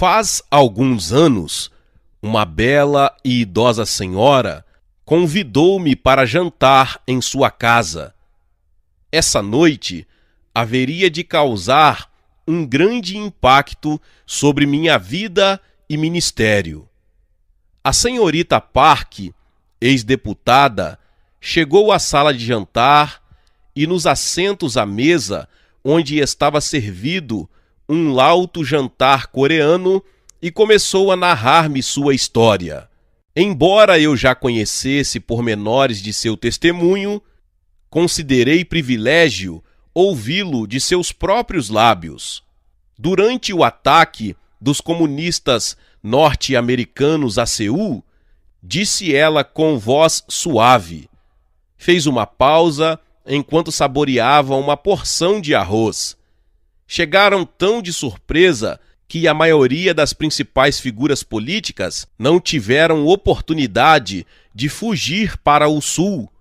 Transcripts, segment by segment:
Faz alguns anos, uma bela e idosa senhora convidou-me para jantar em sua casa. Essa noite haveria de causar um grande impacto sobre minha vida e ministério. A senhorita Park, ex-deputada, chegou à sala de jantar e nos assentos à mesa, onde estava servido um lauto jantar coreano, e começou a narrar-me sua história. Embora eu já conhecesse pormenores de seu testemunho, considerei privilégio ouvi-lo de seus próprios lábios. Durante o ataque dos comunistas norte-americanos a Seul, disse ela com voz suave. Fez uma pausa enquanto saboreava uma porção de arroz. Chegaram tão de surpresa que a maioria das principais figuras políticas não tiveram oportunidade de fugir para o sul.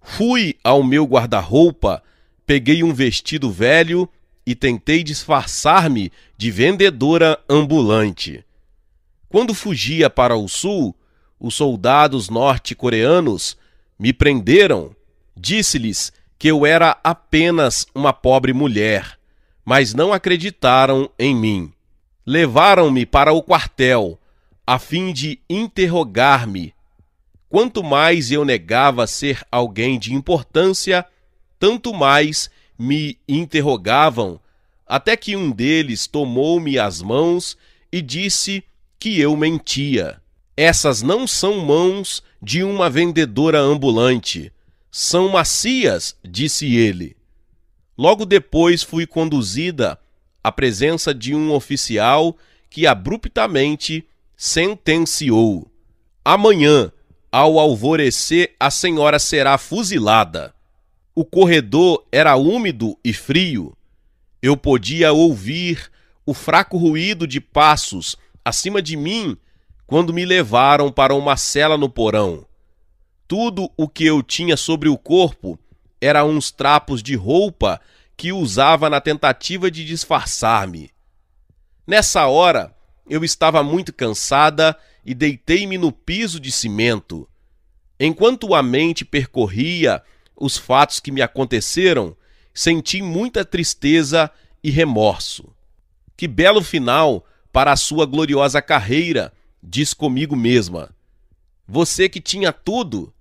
Fui ao meu guarda-roupa, peguei um vestido velho e tentei disfarçar-me de vendedora ambulante. Quando fugia para o sul, os soldados norte-coreanos me prenderam. Disse-lhes que eu era apenas uma pobre mulher, mas não acreditaram em mim. Levaram-me para o quartel, a fim de interrogar-me. Quanto mais eu negava ser alguém de importância, tanto mais me interrogavam, até que um deles tomou-me as mãos e disse que eu mentia. Essas não são mãos de uma vendedora ambulante. São macias, disse ele. Logo depois fui conduzida à presença de um oficial que abruptamente sentenciou: amanhã, ao alvorecer, a senhora será fuzilada. O corredor era úmido e frio. Eu podia ouvir o fraco ruído de passos acima de mim quando me levaram para uma cela no porão. Tudo o que eu tinha sobre o corpo eram uns trapos de roupa que usava na tentativa de disfarçar-me. Nessa hora, eu estava muito cansada e deitei-me no piso de cimento. Enquanto a mente percorria os fatos que me aconteceram, senti muita tristeza e remorso. Que belo final para a sua gloriosa carreira, diz comigo mesma. Você que tinha tudo,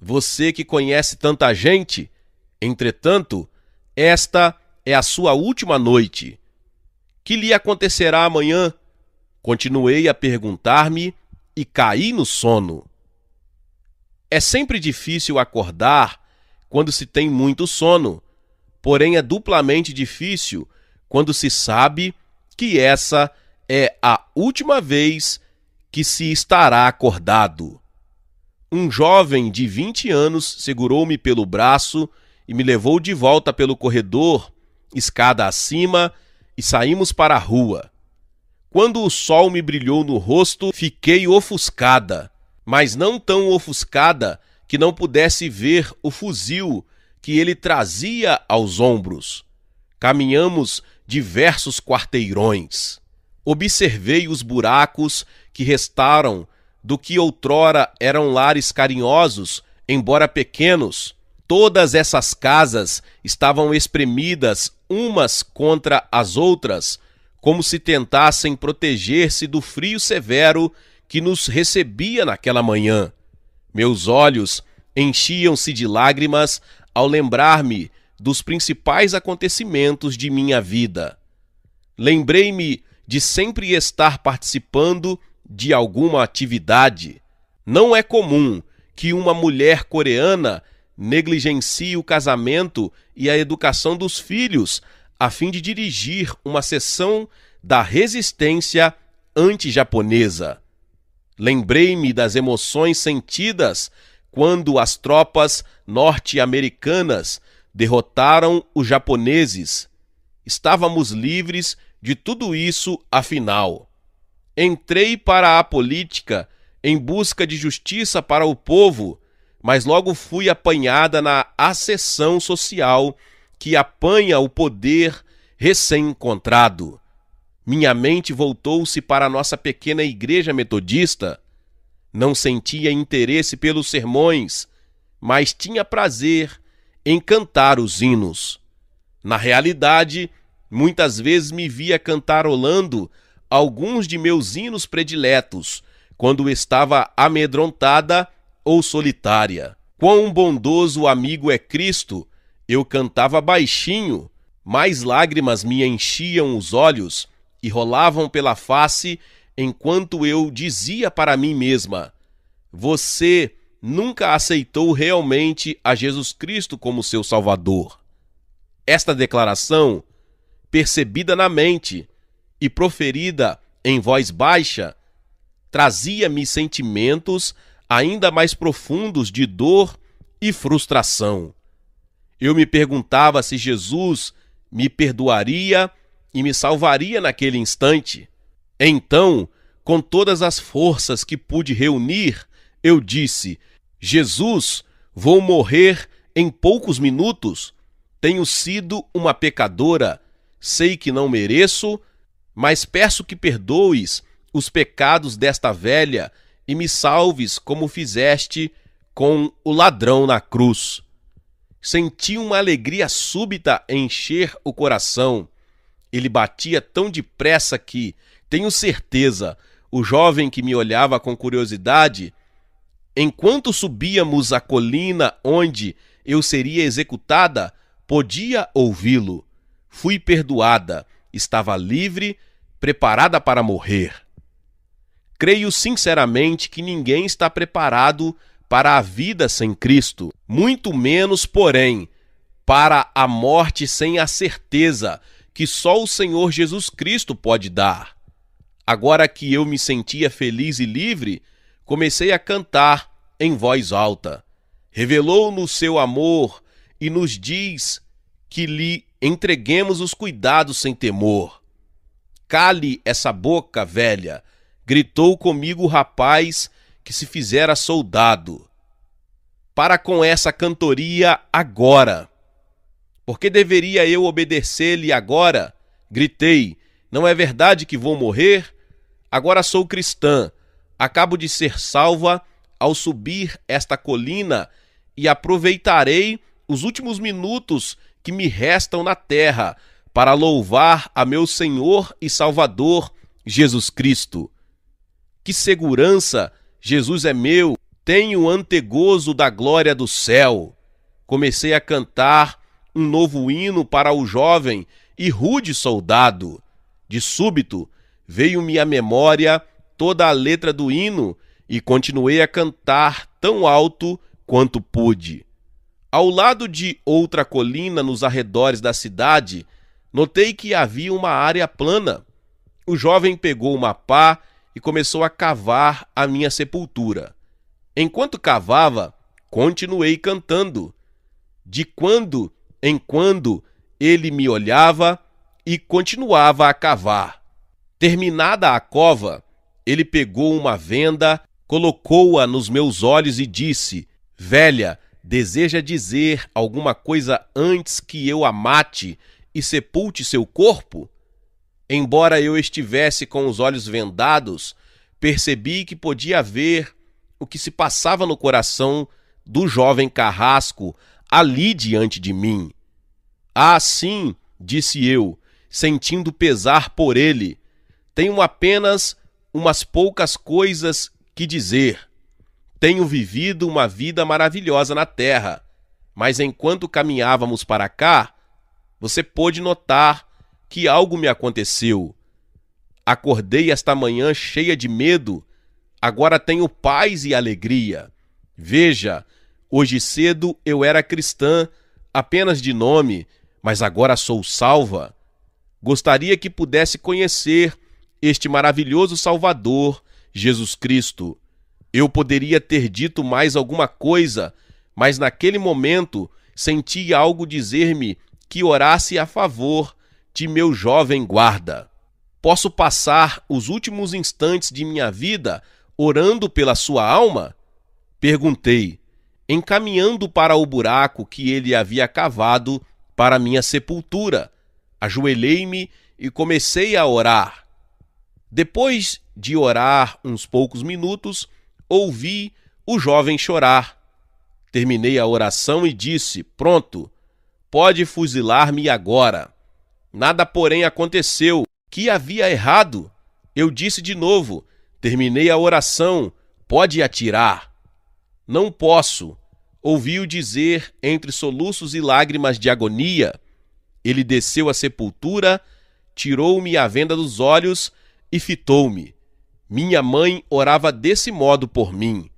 você que conhece tanta gente, entretanto, esta é a sua última noite. Que lhe acontecerá amanhã? Continuei a perguntar-me e caí no sono. É sempre difícil acordar quando se tem muito sono, porém é duplamente difícil quando se sabe que essa é a última vez que se estará acordado. Um jovem de 20 anos segurou-me pelo braço e me levou de volta pelo corredor, escada acima, e saímos para a rua. Quando o sol me brilhou no rosto, fiquei ofuscada, mas não tão ofuscada que não pudesse ver o fuzil que ele trazia aos ombros. Caminhamos diversos quarteirões. Observei os buracos que restaram do que outrora eram lares carinhosos, embora pequenos. Todas essas casas estavam espremidas umas contra as outras, como se tentassem proteger-se do frio severo que nos recebia naquela manhã. Meus olhos enchiam-se de lágrimas ao lembrar-me dos principais acontecimentos de minha vida. Lembrei-me de sempre estar participando de alguma atividade. Não é comum que uma mulher coreana negligencie o casamento e a educação dos filhos a fim de dirigir uma seção da resistência anti-japonesa. Lembrei-me das emoções sentidas quando as tropas norte-americanas derrotaram os japoneses. Estávamos livres de tudo isso, afinal. Entrei para a política em busca de justiça para o povo, mas logo fui apanhada na ascensão social que apanha o poder recém-encontrado. Minha mente voltou-se para a nossa pequena igreja metodista. Não sentia interesse pelos sermões, mas tinha prazer em cantar os hinos. Na realidade, muitas vezes me via cantarolando alguns de meus hinos prediletos, quando estava amedrontada ou solitária. Quão bondoso amigo é Cristo! Eu cantava baixinho, mas lágrimas me enchiam os olhos e rolavam pela face enquanto eu dizia para mim mesma: você nunca aceitou realmente a Jesus Cristo como seu Salvador. Esta declaração, percebida na mente e proferida em voz baixa, trazia-me sentimentos ainda mais profundos de dor e frustração. Eu me perguntava se Jesus me perdoaria e me salvaria naquele instante. Então, com todas as forças que pude reunir, eu disse: Jesus, vou morrer em poucos minutos. Tenho sido uma pecadora, sei que não mereço, mas peço que perdoes os pecados desta velha e me salves como fizeste com o ladrão na cruz. Senti uma alegria súbita encher o coração. Ele batia tão depressa que, tenho certeza, o jovem que me olhava com curiosidade, enquanto subíamos a colina onde eu seria executada, podia ouvi-lo. Fui perdoada, estava livre, preparada para morrer. Creio sinceramente que ninguém está preparado para a vida sem Cristo, muito menos, porém, para a morte sem a certeza que só o Senhor Jesus Cristo pode dar. Agora que eu me sentia feliz e livre, comecei a cantar em voz alta. Revelou-nos seu amor e nos diz que lhe entreguemos os cuidados sem temor. Cale essa boca, velha, gritou comigo o rapaz que se fizera soldado. Para com essa cantoria agora. Por que deveria eu obedecer-lhe agora? Gritei. Não é verdade que vou morrer? Agora sou cristã. Acabo de ser salva ao subir esta colina e aproveitarei os últimos minutos que me restam na terra para louvar a meu Senhor e Salvador, Jesus Cristo. Que segurança! Jesus é meu, tenho antegozo da glória do céu. Comecei a cantar um novo hino para o jovem e rude soldado. De súbito, veio-me à memória toda a letra do hino e continuei a cantar tão alto quanto pude. Ao lado de outra colina nos arredores da cidade, notei que havia uma área plana. O jovem pegou uma pá e começou a cavar a minha sepultura. Enquanto cavava, continuei cantando. De quando em quando ele me olhava e continuava a cavar. Terminada a cova, ele pegou uma venda, colocou-a nos meus olhos e disse: velha, deseja dizer alguma coisa antes que eu a mate e sepulte seu corpo? Embora eu estivesse com os olhos vendados, percebi que podia ver o que se passava no coração do jovem carrasco ali diante de mim. Ah, sim, disse eu, sentindo pesar por ele. Tenho apenas umas poucas coisas que dizer. Tenho vivido uma vida maravilhosa na terra, mas enquanto caminhávamos para cá, você pôde notar que algo me aconteceu. Acordei esta manhã cheia de medo, agora tenho paz e alegria. Veja, hoje cedo eu era cristã, apenas de nome, mas agora sou salva. Gostaria que pudesse conhecer este maravilhoso Salvador, Jesus Cristo. Eu poderia ter dito mais alguma coisa, mas naquele momento senti algo dizer-me que orasse a favor de meu jovem guarda. Posso passar os últimos instantes de minha vida orando pela sua alma? Perguntei, encaminhando para o buraco que ele havia cavado para minha sepultura. Ajoelhei-me e comecei a orar. Depois de orar uns poucos minutos, ouvi o jovem chorar. Terminei a oração e disse: pronto, pode fuzilar-me agora. Nada, porém, aconteceu. Que havia errado? Eu disse de novo: terminei a oração, pode atirar. Não posso. Ouvi-o dizer entre soluços e lágrimas de agonia. Ele desceu à sepultura, tirou-me a venda dos olhos e fitou-me. Minha mãe orava desse modo por mim.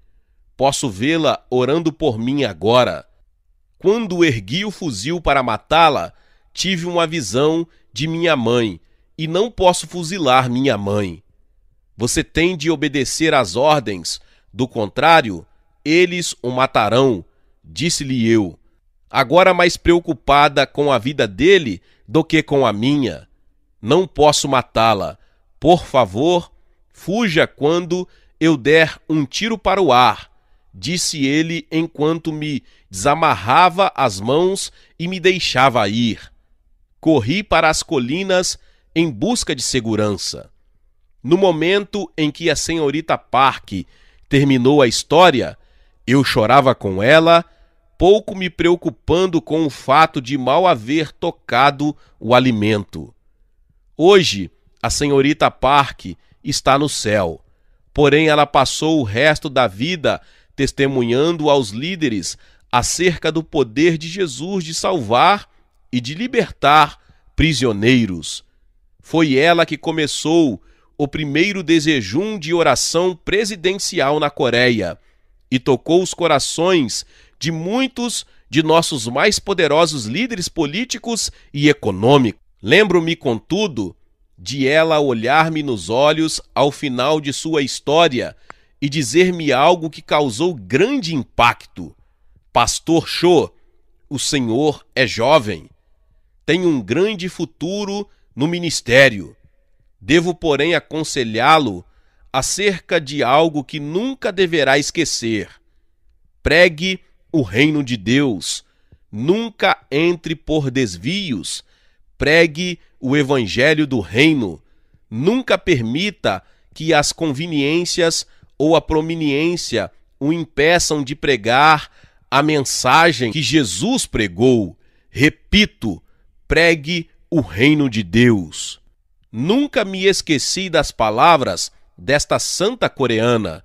Posso vê-la orando por mim agora. Quando ergui o fuzil para matá-la, tive uma visão de minha mãe e não posso fuzilar minha mãe. Você tem de obedecer às ordens, do contrário, eles o matarão, disse-lhe eu, agora mais preocupada com a vida dele do que com a minha. Não posso matá-la. Por favor, fuja quando eu der um tiro para o ar, disse ele enquanto me desamarrava as mãos e me deixava ir. Corri para as colinas em busca de segurança. No momento em que a senhorita Park terminou a história, eu chorava com ela, pouco me preocupando com o fato de mal haver tocado o alimento. Hoje, a senhorita Park está no céu, porém ela passou o resto da vida testemunhando aos líderes acerca do poder de Jesus de salvar e de libertar prisioneiros. Foi ela que começou o primeiro desejum de oração presidencial na Coreia e tocou os corações de muitos de nossos mais poderosos líderes políticos e econômicos. Lembro-me, contudo, de ela olhar-me nos olhos ao final de sua história e dizer-me algo que causou grande impacto. Pastor Cho, o senhor é jovem. Tem um grande futuro no ministério. Devo, porém, aconselhá-lo acerca de algo que nunca deverá esquecer. Pregue o reino de Deus. Nunca entre por desvios. Pregue o evangelho do reino. Nunca permita que as conveniências ou a prominência o impeçam de pregar a mensagem que Jesus pregou. Repito, pregue o reino de Deus. Nunca me esqueci das palavras desta santa coreana.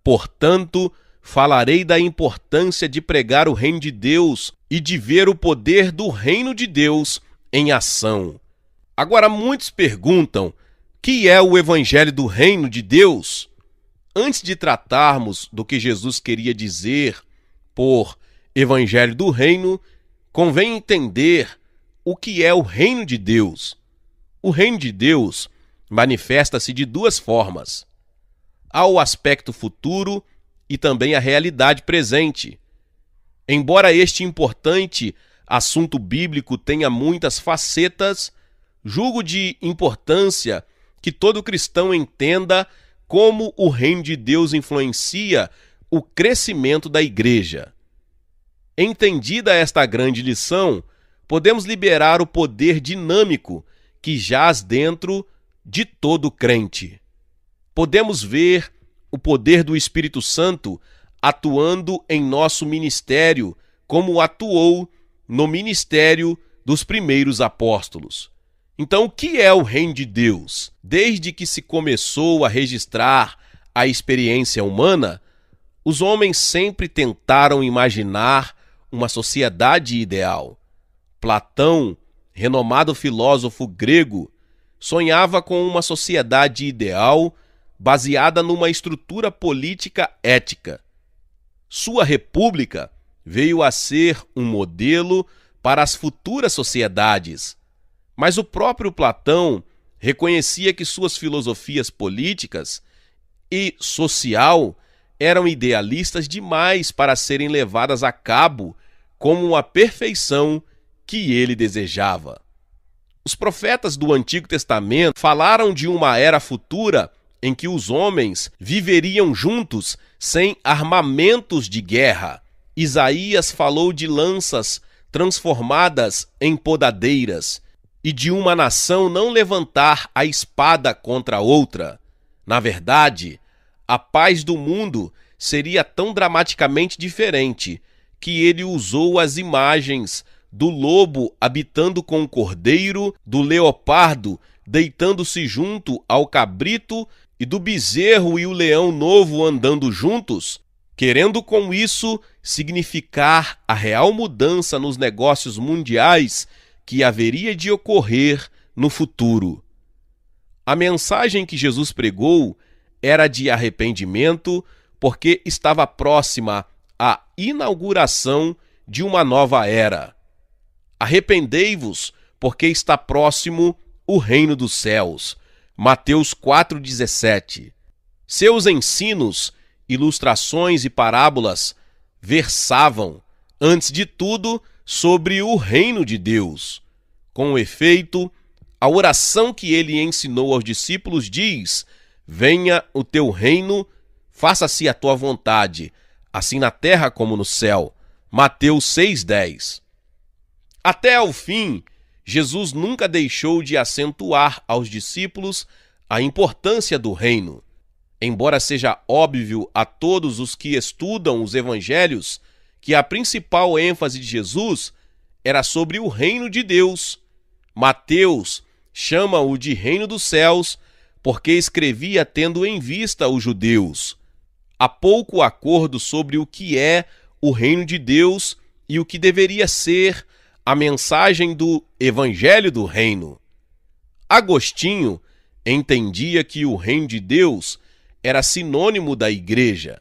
Portanto, falarei da importância de pregar o reino de Deus e de ver o poder do reino de Deus em ação. Agora, muitos perguntam: que é o evangelho do reino de Deus? Antes de tratarmos do que Jesus queria dizer por evangelho do reino, convém entender o que é o reino de Deus. O reino de Deus manifesta-se de duas formas. Há o aspecto futuro e também a realidade presente. Embora este importante assunto bíblico tenha muitas facetas, julgo de importância que todo cristão entenda como o reino de Deus influencia o crescimento da igreja. Entendida esta grande lição, podemos liberar o poder dinâmico que jaz dentro de todo crente. Podemos ver o poder do Espírito Santo atuando em nosso ministério, como atuou no ministério dos primeiros apóstolos. Então, o que é o reino de Deus? Desde que se começou a registrar a experiência humana, os homens sempre tentaram imaginar uma sociedade ideal. Platão, renomado filósofo grego, sonhava com uma sociedade ideal baseada numa estrutura política ética. Sua república veio a ser um modelo para as futuras sociedades. Mas o próprio Platão reconhecia que suas filosofias políticas e social eram idealistas demais para serem levadas a cabo como a perfeição que ele desejava. Os profetas do Antigo Testamento falaram de uma era futura em que os homens viveriam juntos sem armamentos de guerra. Isaías falou de lanças transformadas em podadeiras e de uma nação não levantar a espada contra outra. Na verdade, a paz do mundo seria tão dramaticamente diferente que ele usou as imagens do lobo habitando com o cordeiro, do leopardo deitando-se junto ao cabrito e do bezerro e o leão novo andando juntos, querendo com isso significar a real mudança nos negócios mundiais que haveria de ocorrer no futuro. A mensagem que Jesus pregou era de arrependimento, porque estava próxima a inauguração de uma nova era. Arrependei-vos, porque está próximo o reino dos céus. Mateus 4,17. Seus ensinos, ilustrações e parábolas versavam, antes de tudo, sobre o reino de Deus. Com efeito, a oração que ele ensinou aos discípulos diz: venha o teu reino, faça-se a tua vontade, assim na terra como no céu. Mateus 6,10. Até ao fim, Jesus nunca deixou de acentuar aos discípulos a importância do reino. Embora seja óbvio a todos os que estudam os evangelhos que a principal ênfase de Jesus era sobre o reino de Deus, Mateus chama-o de reino dos céus porque escrevia tendo em vista os judeus. Há pouco acordo sobre o que é o reino de Deus e o que deveria ser a mensagem do Evangelho do Reino. Agostinho entendia que o reino de Deus era sinônimo da Igreja.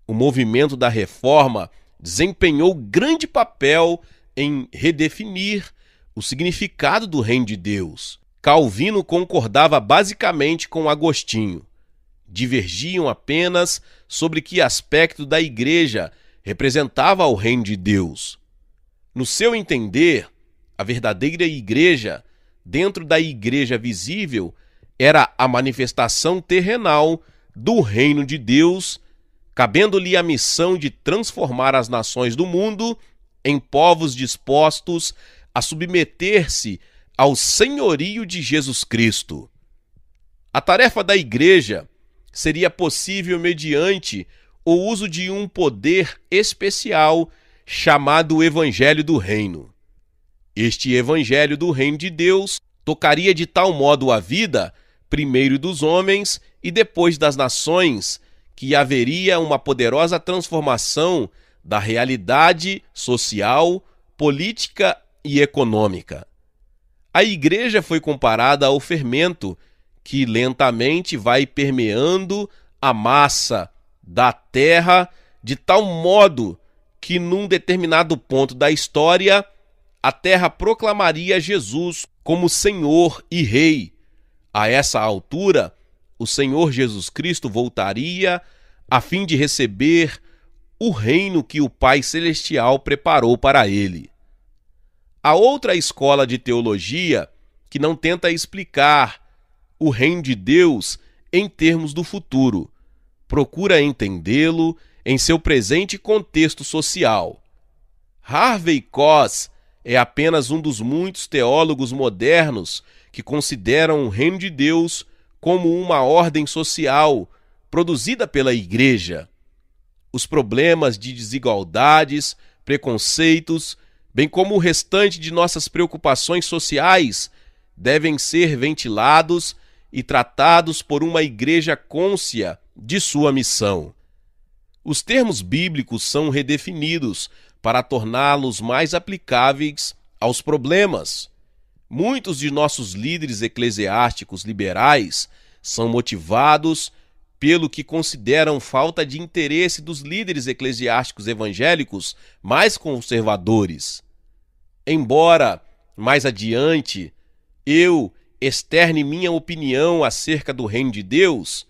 O movimento da Reforma desempenhou grande papel em redefinir o significado do reino de Deus. Calvino concordava basicamente com Agostinho. Divergiam apenas sobre que aspecto da Igreja representava o reino de Deus. No seu entender, a verdadeira Igreja, dentro da Igreja visível, era a manifestação terrenal do reino de Deus, cabendo-lhe a missão de transformar as nações do mundo em povos dispostos a submeter-se ao senhorio de Jesus Cristo. A tarefa da Igreja seria possível mediante o uso de um poder especial chamado Evangelho do Reino. Este Evangelho do Reino de Deus tocaria de tal modo a vida, primeiro dos homens e depois das nações, que haveria uma poderosa transformação da realidade social, política e econômica. A Igreja foi comparada ao fermento que lentamente vai permeando a massa da terra de tal modo que num determinado ponto da história a terra proclamaria Jesus como Senhor e Rei. A essa altura, o Senhor Jesus Cristo voltaria a fim de receber o reino que o Pai Celestial preparou para ele. A outra escola de teologia que não tenta explicar o reino de Deus em termos do futuro, procura entendê-lo em seu presente contexto social. Harvey Koss é apenas um dos muitos teólogos modernos que consideram o reino de Deus como uma ordem social produzida pela Igreja. Os problemas de desigualdades, preconceitos, bem como o restante de nossas preocupações sociais, devem ser ventilados e tratados por uma Igreja cônscia de sua missão. Os termos bíblicos são redefinidos para torná-los mais aplicáveis aos problemas. Muitos de nossos líderes eclesiásticos liberais são motivados pelo que consideram falta de interesse dos líderes eclesiásticos evangélicos mais conservadores. Embora, mais adiante, eu externe minha opinião acerca do reino de Deus,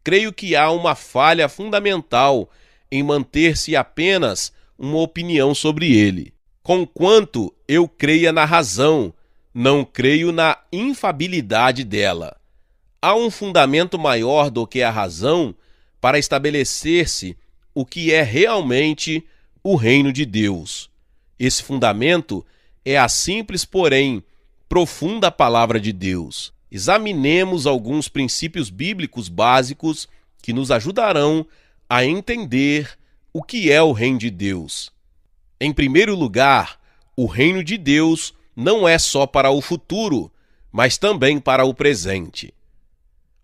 creio que há uma falha fundamental em manter-se apenas uma opinião sobre ele. Conquanto eu creia na razão, não creio na infabilidade dela. Há um fundamento maior do que a razão para estabelecer-se o que é realmente o reino de Deus. Esse fundamento é a simples, porém profunda a palavra de Deus. Examinemos alguns princípios bíblicos básicos que nos ajudarão a entender o que é o reino de Deus. Em primeiro lugar, o reino de Deus não é só para o futuro, mas também para o presente.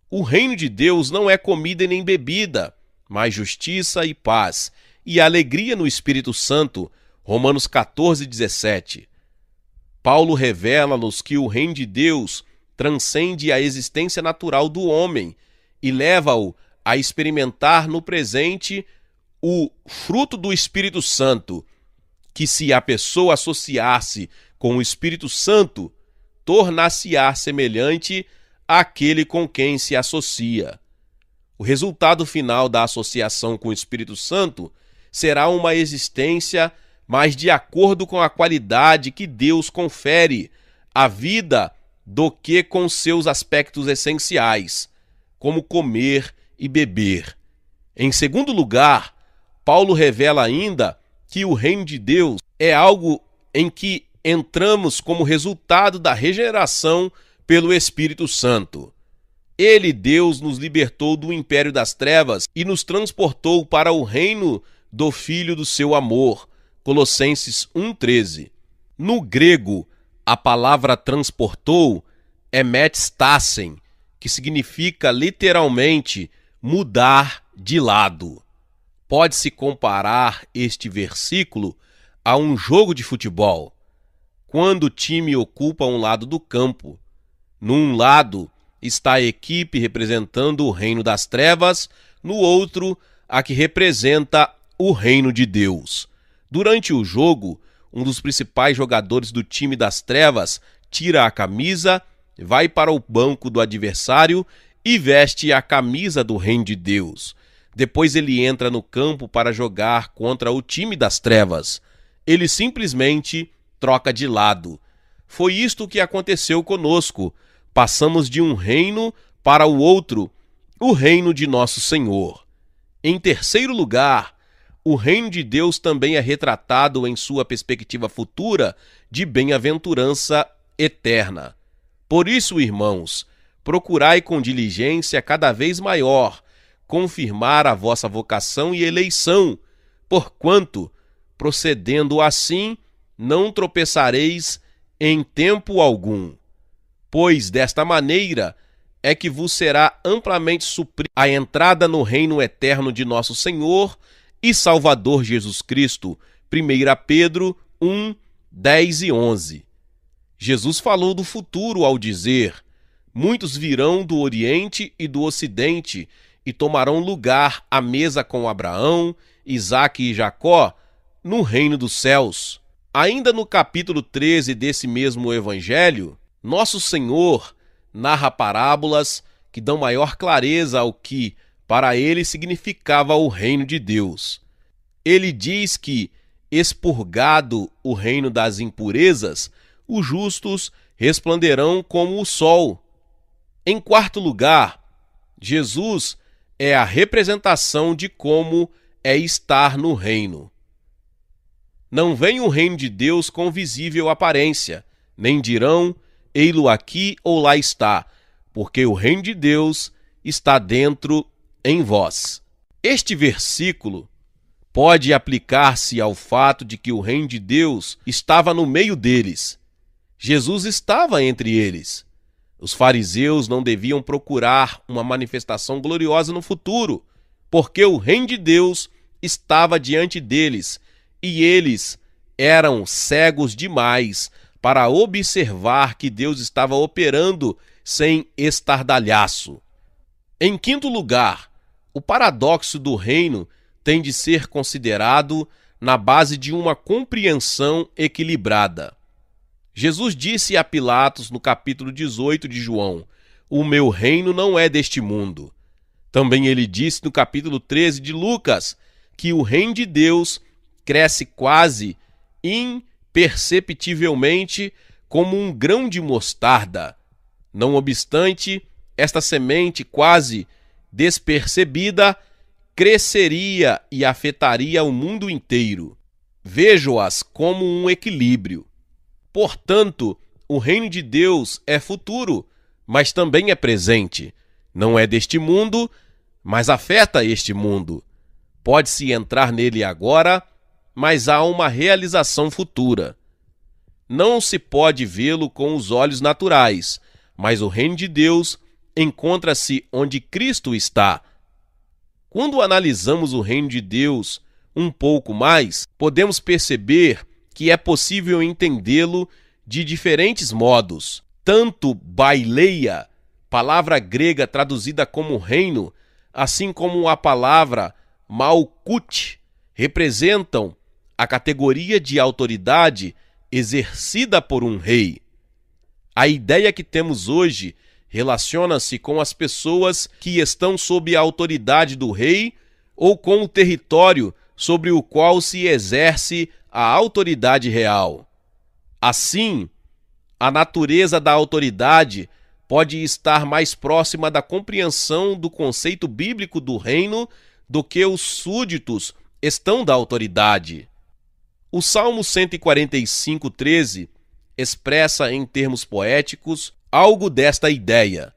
O reino de Deus não é comida e nem bebida, mas justiça e paz, e alegria no Espírito Santo, Romanos 14:17. Paulo revela-nos que o reino de Deus transcende a existência natural do homem e leva-o a experimentar no presente o fruto do Espírito Santo, que, se a pessoa associar-se com o Espírito Santo, tornar-se-á semelhante àquele com quem se associa. O resultado final da associação com o Espírito Santo será uma existência mais de acordo com a qualidade que Deus confere à vida do que com seus aspectos essenciais, como comer e beber. Em segundo lugar, Paulo revela ainda que o reino de Deus é algo em que entramos como resultado da regeneração pelo Espírito Santo. Ele, Deus, nos libertou do império das trevas e nos transportou para o reino do Filho do seu amor. Colossenses 1:13. No grego, a palavra transportou é metastasen, que significa literalmente mudar de lado. Pode-se comparar este versículo a um jogo de futebol, quando o time ocupa um lado do campo. Num lado está a equipe representando o reino das trevas, no outro, a que representa o reino de Deus. Durante o jogo, um dos principais jogadores do time das trevas tira a camisa, vai para o banco do adversário e veste a camisa do reino de Deus. Depois ele entra no campo para jogar contra o time das trevas. Ele simplesmente troca de lado. Foi isto que aconteceu conosco. Passamos de um reino para o outro, o reino de nosso Senhor. Em terceiro lugar, o reino de Deus também é retratado em sua perspectiva futura de bem-aventurança eterna. Por isso, irmãos, procurai com diligência cada vez maior confirmar a vossa vocação e eleição, porquanto, procedendo assim, não tropeçareis em tempo algum. Pois desta maneira é que vos será amplamente suprida a entrada no reino eterno de nosso Senhor e Salvador Jesus Cristo. 1 Pedro 1, 10 e 11. Jesus falou do futuro ao dizer: muitos virão do Oriente e do Ocidente e tomarão lugar à mesa com Abraão, Isaque e Jacó no reino dos céus. Ainda no capítulo 13 desse mesmo evangelho, nosso Senhor narra parábolas que dão maior clareza ao que para ele significava o reino de Deus. Ele diz que, expurgado o reino das impurezas, os justos resplandecerão como o sol. Em quarto lugar, Jesus é a representação de como é estar no reino. Não vem o reino de Deus com visível aparência, nem dirão: ei-lo aqui ou lá está, porque o reino de Deus está dentro em vós. Este versículo pode aplicar-se ao fato de que o reino de Deus estava no meio deles. Jesus estava entre eles. Os fariseus não deviam procurar uma manifestação gloriosa no futuro, porque o reino de Deus estava diante deles e eles eram cegos demais para observar que Deus estava operando sem estardalhaço. Em quinto lugar, o paradoxo do reino tem de ser considerado na base de uma compreensão equilibrada. Jesus disse a Pilatos no capítulo 18 de João: o meu reino não é deste mundo. Também ele disse no capítulo 13 de Lucas que o reino de Deus cresce quase imperceptivelmente como um grão de mostarda. Não obstante, esta semente quase despercebida cresceria e afetaria o mundo inteiro. Vejo-as como um equilíbrio. Portanto, o reino de Deus é futuro, mas também é presente. Não é deste mundo, mas afeta este mundo. Pode-se entrar nele agora, mas há uma realização futura. Não se pode vê-lo com os olhos naturais, mas o reino de Deus encontra-se onde Cristo está. Quando analisamos o reino de Deus um pouco mais, podemos perceber que é possível entendê-lo de diferentes modos. Tanto baileia, palavra grega traduzida como reino, assim como a palavra malkut, representam a categoria de autoridade exercida por um rei. A ideia que temos hoje relaciona-se com as pessoas que estão sob a autoridade do rei ou com o território sobre o qual se exerce a autoridade real. Assim, a natureza da autoridade pode estar mais próxima da compreensão do conceito bíblico do reino do que os súditos estão da autoridade. O Salmo 145:13 expressa em termos poéticos algo desta ideia.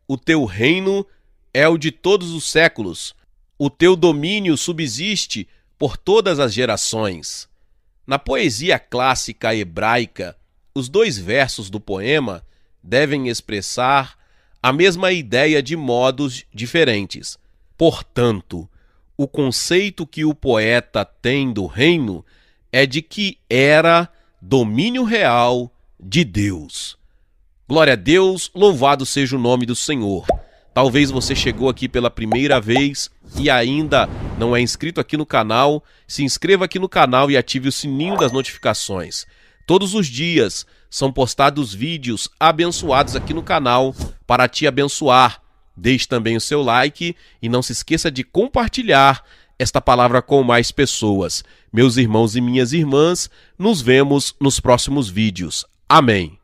O teu reino é o de todos os séculos. O teu domínio subsiste por todas as gerações. Na poesia clássica hebraica, os dois versos do poema devem expressar a mesma ideia de modos diferentes. Portanto, o conceito que o poeta tem do reino é de que era domínio real de Deus. Glória a Deus, louvado seja o nome do Senhor. Talvez você chegou aqui pela primeira vez e ainda não é inscrito aqui no canal. Se inscreva aqui no canal e ative o sininho das notificações. Todos os dias são postados vídeos abençoados aqui no canal para te abençoar. Deixe também o seu like e não se esqueça de compartilhar esta palavra com mais pessoas. Meus irmãos e minhas irmãs, nos vemos nos próximos vídeos. Amém.